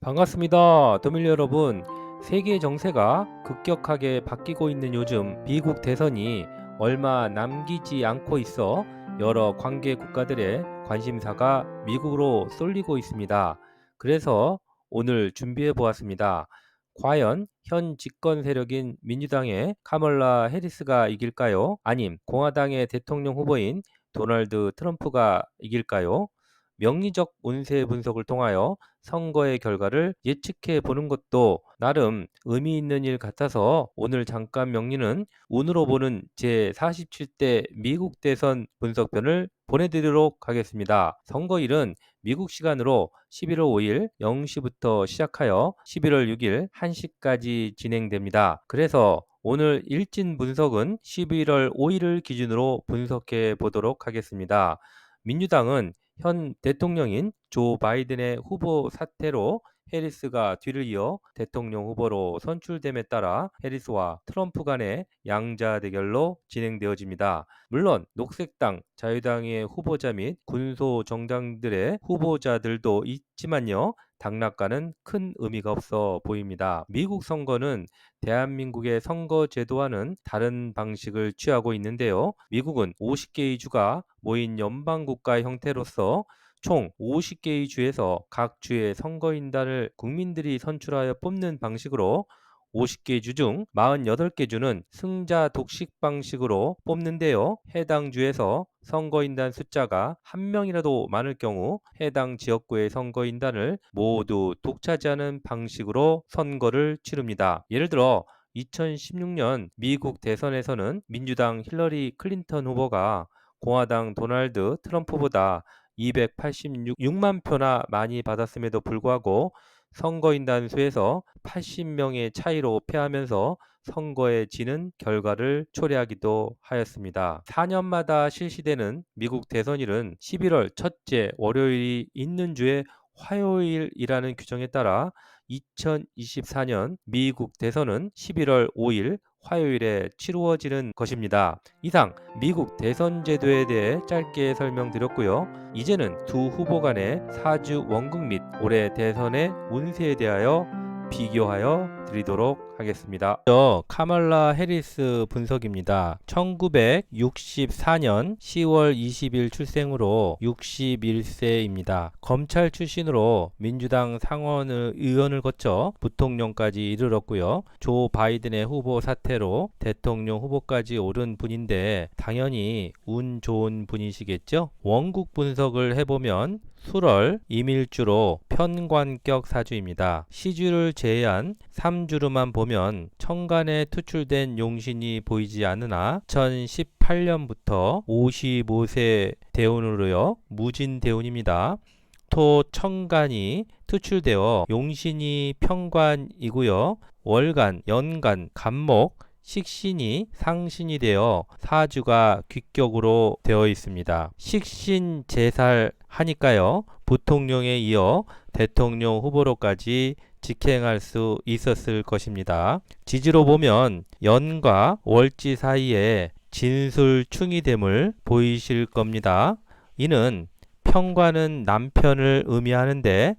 반갑습니다. 더밀 여러분. 세계 정세가 급격하게 바뀌고 있는 요즘 미국 대선이 얼마 남기지 않고 있어 여러 관계 국가들의 관심사가 미국으로 쏠리고 있습니다. 그래서 오늘 준비해 보았습니다. 과연 현 집권 세력인 민주당의 카멀라 해리스가 이길까요? 아님 공화당의 대통령 후보인 도널드 트럼프가 이길까요? 명리적 운세 분석을 통하여 선거의 결과를 예측해 보는 것도 나름 의미 있는 일 같아서 오늘 잠깐 명리는 운으로 보는 제47대 미국 대선 분석편을 보내드리도록 하겠습니다. 선거일은 미국 시간으로 11월 5일 0시부터 시작하여 11월 6일 1시까지 진행됩니다. 그래서 오늘 일진 분석은 11월 5일을 기준으로 분석해 보도록 하겠습니다. 민주당은 현 대통령인 조 바이든의 후보 사퇴로 해리스가 뒤를 이어 대통령 후보로 선출됨에 따라 해리스와 트럼프 간의 양자 대결로 진행되어집니다. 물론 녹색당, 자유당의 후보자 및 군소 정당들의 후보자들도 있지만요. 당락과는 큰 의미가 없어 보입니다. 미국 선거는 대한민국의 선거 제도와는 다른 방식을 취하고 있는데요. 미국은 50개의 주가 모인 연방국가 형태로서 총 50개의 주에서 각 주의 선거인단을 국민들이 선출하여 뽑는 방식으로 50개 주 중 48개 주는 승자 독식 방식으로 뽑는데요. 해당 주에서 선거인단 숫자가 한 명이라도 많을 경우 해당 지역구의 선거인단을 모두 독차지하는 방식으로 선거를 치릅니다. 예를 들어 2016년 미국 대선에서는 민주당 힐러리 클린턴 후보가 공화당 도널드 트럼프보다 286만 표나 많이 받았음에도 불구하고 선거인단 수에서 80명의 차이로 패하면서 선거에 지는 결과를 초래하기도 하였습니다. 4년마다 실시되는 미국 대선일은 11월 첫째 월요일이 있는 주에 화요일이라는 규정에 따라 2024년 미국 대선은 11월 5일 화요일에 치루어지는 것입니다. 이상 미국 대선 제도에 대해 짧게 설명드렸고요. 이제는 두 후보 간의 사주 원국 및 올해 대선의 운세에 대하여 비교하여 드리도록 하겠습니다. 먼저 카멀라 해리스 분석입니다. 1964년 10월 20일 출생으로 61세입니다. 검찰 출신으로 민주당 상원 의원을 거쳐 부통령까지 이르렀고요. 조 바이든의 후보 사태로 대통령 후보까지 오른 분인데 당연히 운 좋은 분이시겠죠? 원국 분석을 해보면 술월 임일주로 편관격 사주입니다. 시주를 제외한 3주로만 보면 천간에 투출된 용신이 보이지 않으나 2018년부터 55세 대운으로요. 무진 대운입니다. 토 천간이 투출되어 용신이 편관이고요. 월간, 연간, 간목, 식신이 상신이 되어 사주가 귀격으로 되어 있습니다. 식신 제살 하니까요. 부통령에 이어 대통령 후보로까지 직행할 수 있었을 것입니다. 지지로 보면 연과 월지 사이에 진술충이 됨을 보이실 겁니다. 이는 편관은 남편을 의미하는데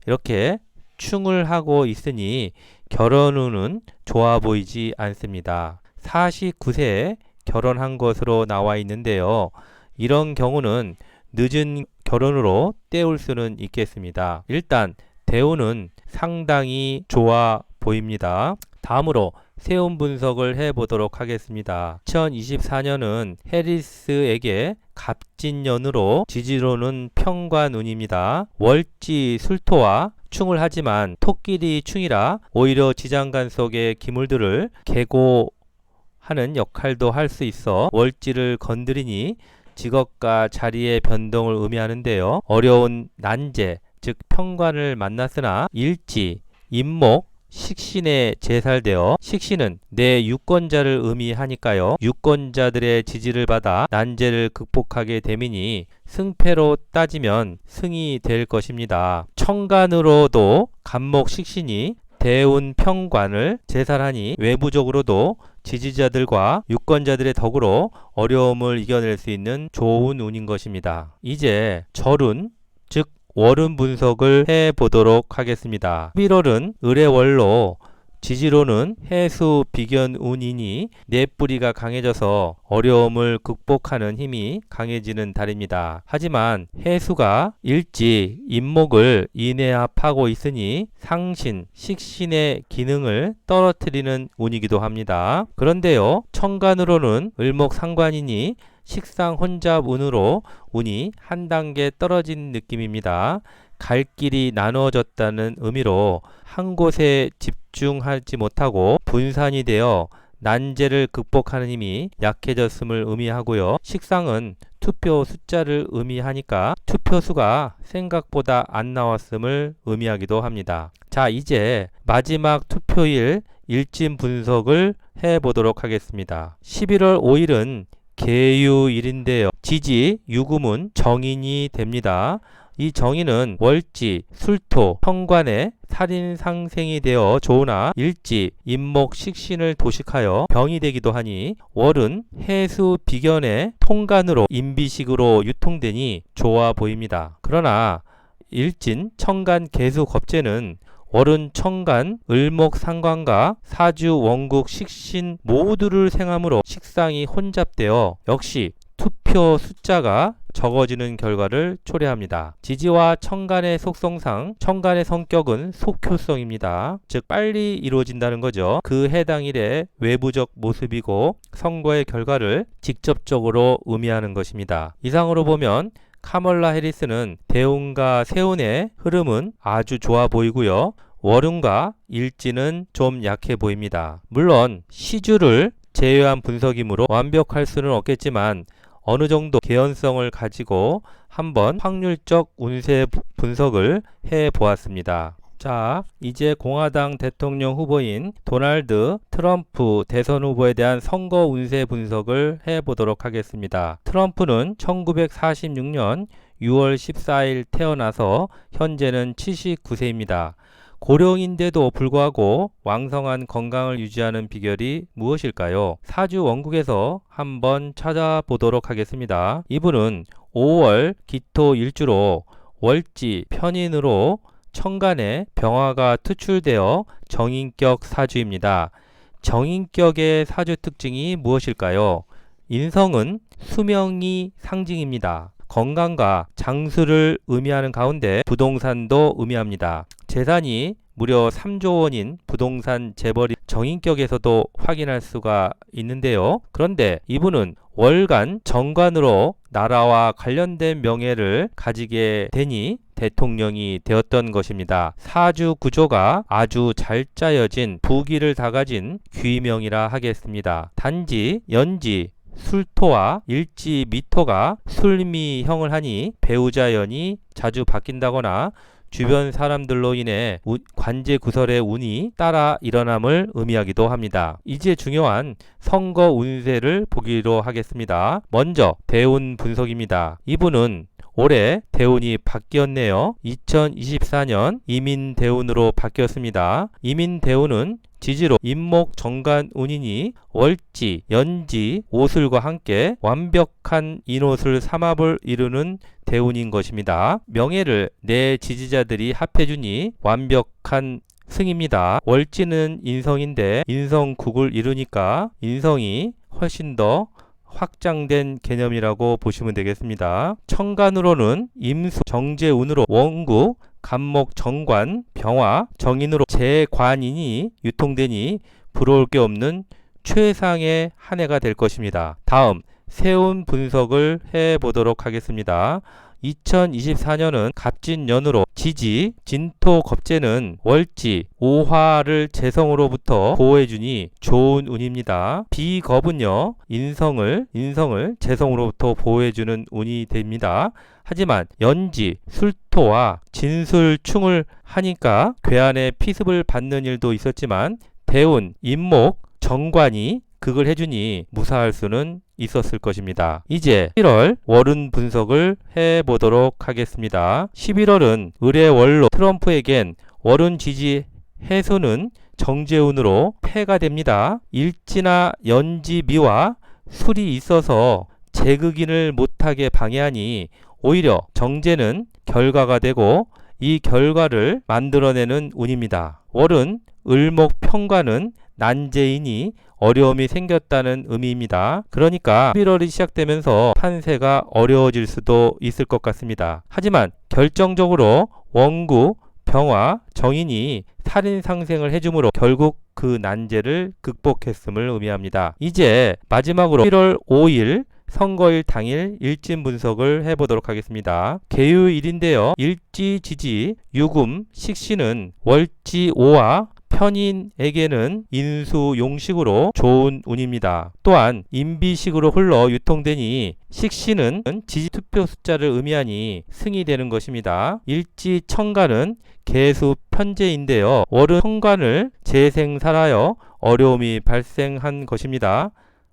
이렇게 충을 하고 있으니 결혼 후는 좋아 보이지 않습니다. 49세에 결혼한 것으로 나와 있는데요. 이런 경우는 늦은 결혼으로 때울 수는 있겠습니다. 일단 대운은 상당히 좋아 보입니다. 다음으로 세운 분석을 해보도록 하겠습니다. 2024년은 해리스에게 갑진년으로 지지로는 편관운입니다. 월지 술토와 충을 하지만 토끼리 충이라 오히려 지장간 속의 기물들을 개고하는 역할도 할 수 있어 월지를 건드리니 직업과 자리의 변동을 의미하는데요. 어려운 난제, 즉 편관을 만났으나 일지, 임목, 식신에 제살되어 식신은 내 유권자를 의미하니까요. 유권자들의 지지를 받아 난제를 극복하게 됨이니 승패로 따지면 승이 될 것입니다. 천간으로도 간목 식신이 대운 편관을 제살하니 외부적으로도 지지자들과 유권자들의 덕으로 어려움을 이겨낼 수 있는 좋은 운인 것입니다. 이제 절운, 즉 월운 분석을 해보도록 하겠습니다. 11월은 을의 월로, 지지로는 해수 비견운이니 넷뿌리가 강해져서 어려움을 극복하는 힘이 강해지는 달입니다. 하지만 해수가 일지, 임목을 인해합하고 있으니 상신, 식신의 기능을 떨어뜨리는 운이기도 합니다. 그런데요, 천간으로는 을목상관이니 식상 혼잡 운으로 운이 한 단계 떨어진 느낌입니다. 갈 길이 나누어졌다는 의미로 한 곳에 집중하지 못하고 분산이 되어 난제를 극복하는 힘이 약해졌음을 의미하고요. 식상은 투표 숫자를 의미하니까 투표수가 생각보다 안 나왔음을 의미하기도 합니다. 자, 이제 마지막 투표일 일진 분석을 해보도록 하겠습니다. 11월 5일은 계유일인데요. 지지, 유금은 정인이 됩니다. 이 정인은 월지, 술토, 현관에 살인상생이 되어 좋으나 일지, 임목, 식신을 도식하여 병이 되기도 하니 월은 해수 비견의 통간으로 임비식으로 유통되니 좋아 보입니다. 그러나 일진, 천간, 계수, 겁재는 월은 천간, 을목, 상관과 사주, 원국, 식신 모두를 생하므로 식상이 혼잡되어 역시 투표 숫자가 적어지는 결과를 초래합니다. 지지와 천간의 속성상 천간의 성격은 속효성입니다. 즉 빨리 이루어진다는 거죠. 그 해당 일의 외부적 모습이고 선거의 결과를 직접적으로 의미하는 것입니다. 이상으로 보면 카멀라 해리스는 대운과 세운의 흐름은 아주 좋아 보이고요. 월운과 일지는 좀 약해 보입니다. 물론 시주를 제외한 분석이므로 완벽할 수는 없겠지만 어느 정도 개연성을 가지고 한번 확률적 운세 분석을 해 보았습니다. 자, 이제 공화당 대통령 후보인 도널드 트럼프 대선 후보에 대한 선거 운세 분석을 해 보도록 하겠습니다. 트럼프는 1946년 6월 14일 태어나서 현재는 79세입니다. 고령인데도 불구하고 왕성한 건강을 유지하는 비결이 무엇일까요? 사주 원국에서 한번 찾아보도록 하겠습니다. 이분은 5월 기토 일주로 월지 편인으로 천간에 병화가 투출되어 정인격 사주입니다. 정인격의 사주 특징이 무엇일까요? 인성은 수명이 상징입니다. 건강과 장수를 의미하는 가운데 부동산도 의미합니다. 재산이 무려 3조 원인 부동산 재벌이 정인격에서도 확인할 수가 있는데요. 그런데 이분은 월간 정관으로 나라와 관련된 명예를 가지게 되니 대통령이 되었던 것입니다. 사주 구조가 아주 잘 짜여진 부기를 다 가진 귀명이라 하겠습니다. 단지 연지 술토와 일지 미토가 술미형을 하니 배우자연이 자주 바뀐다거나 주변 사람들로 인해 관제 구설의 운이 따라 일어남을 의미하기도 합니다. 이제 중요한 선거 운세를 보기로 하겠습니다. 먼저 대운 분석입니다. 이분은 올해 대운이 바뀌었네요. 2024년 이민대운으로 바뀌었습니다. 이민대운은 지지로 임목 정관 운이니 월지, 연지, 오술과 함께 완벽한 인옷을 삼합을 이루는 대운인 것입니다. 명예를 내 지지자들이 합해주니 완벽한 승입니다. 월지는 인성인데 인성국을 이루니까 인성이 훨씬 더 확장된 개념이라고 보시면 되겠습니다. 천간으로는 임수, 정제운으로 원국, 간목, 정관, 병화, 정인으로 재관인이 유통되니 부러울 게 없는 최상의 한 해가 될 것입니다. 다음 세운 분석을 해보도록 하겠습니다. 2024년은 갑진년으로 지지, 진토, 겁재는 월지, 오화를 재성으로부터 보호해주니 좋은 운입니다. 비겁은요, 인성을 재성으로부터 보호해주는 운이 됩니다. 하지만 연지, 술토와 진술충을 하니까 괴한의 피습을 받는 일도 있었지만 대운, 임목, 정관이 극을 해주니 무사할 수는 있었을 것입니다. 이제 11월 월운 분석을 해보도록 하겠습니다. 11월은 을의 월로 트럼프에겐 월운 지지 해소는 정제운으로 패가 됩니다. 일지나 연지 미와 술이 있어서 재극인을 못하게 방해하니 오히려 정제는 결과가 되고 이 결과를 만들어내는 운입니다. 월은 을목평관은 난제이니 어려움이 생겼다는 의미입니다. 그러니까 11월이 시작되면서 판세가 어려워질 수도 있을 것 같습니다. 하지만 결정적으로 원구, 병화, 정인이 살인 상생을 해주므로 결국 그 난제를 극복했음을 의미합니다. 이제 마지막으로 1월 5일 선거일 당일 일진 분석을 해보도록 하겠습니다. 개유일인데요. 일지, 지지, 유금, 식신은 월지, 오화, 편인에게는 인수, 용식으로 좋은 운입니다. 또한 인비식으로 흘러 유통되니 식신은 지지 투표 숫자를 의미하니 승이 되는 것입니다. 일지, 천간은 개수, 편제인데요. 월은 천간을 재생살하여 어려움이 발생한 것입니다.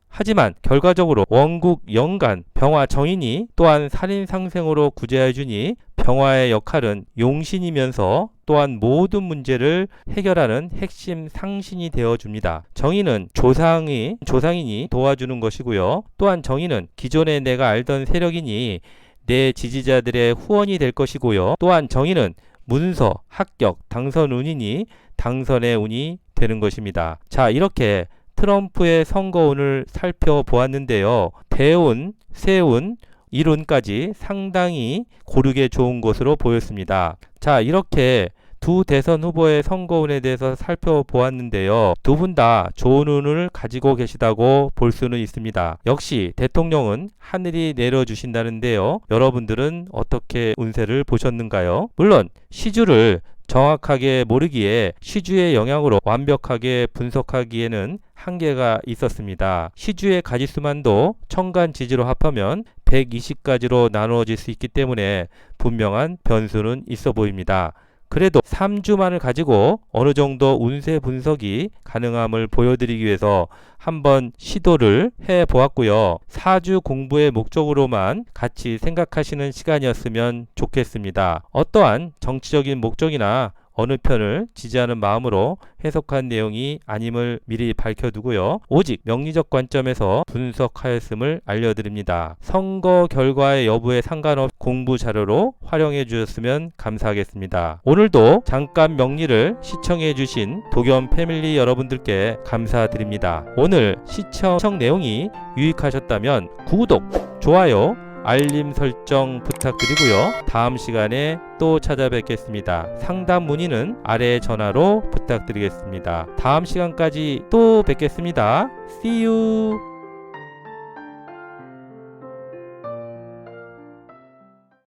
하지만 결과적으로 원국, 영간, 병화, 정인이 또한 살인상생으로 구제해주니 병화의 역할은 용신이면서 또한 모든 문제를 해결하는 핵심 상신이 되어줍니다. 정인은 조상이니 도와주는 것이고요. 또한 정인은 기존에 내가 알던 세력이니 내 지지자들의 후원이 될 것이고요. 또한 정인은 문서, 합격, 당선 운이니 당선의 운이 되는 것입니다. 자, 이렇게 트럼프의 선거운을 살펴보았는데요. 대운, 세운, 일운까지 상당히 고르게 좋은 것으로 보였습니다. 자, 이렇게 두 대선 후보의 선거운에 대해서 살펴보았는데요. 두 분 다 좋은 운을 가지고 계시다고 볼 수는 있습니다. 역시 대통령은 하늘이 내려주신다는데요. 여러분들은 어떻게 운세를 보셨는가요? 물론 시주를 정확하게 모르기에 시주의 영향으로 완벽하게 분석하기에는 한계가 있었습니다. 시주의 가지수만도 천간 지지로 합하면 120가지로 나누어질 수 있기 때문에 분명한 변수는 있어 보입니다. 그래도 3주만을 가지고 어느 정도 운세 분석이 가능함을 보여드리기 위해서 한번 시도를 해보았고요. 4주 공부의 목적으로만 같이 생각하시는 시간이었으면 좋겠습니다. 어떠한 정치적인 목적이나 어느 편을 지지하는 마음으로 해석한 내용이 아님을 미리 밝혀두고요. 오직 명리적 관점에서 분석하였음을 알려드립니다. 선거 결과의 여부에 상관없이 공부 자료로 활용해 주셨으면 감사하겠습니다. 오늘도 잠깐 명리를 시청해 주신 도겸 패밀리 여러분들께 감사드립니다. 오늘 시청 내용이 유익하셨다면 구독, 좋아요, 알림 설정 부탁드리고요. 다음 시간에 또 찾아뵙겠습니다. 상담 문의는 아래 전화로 부탁드리겠습니다. 다음 시간까지 또 뵙겠습니다. See you!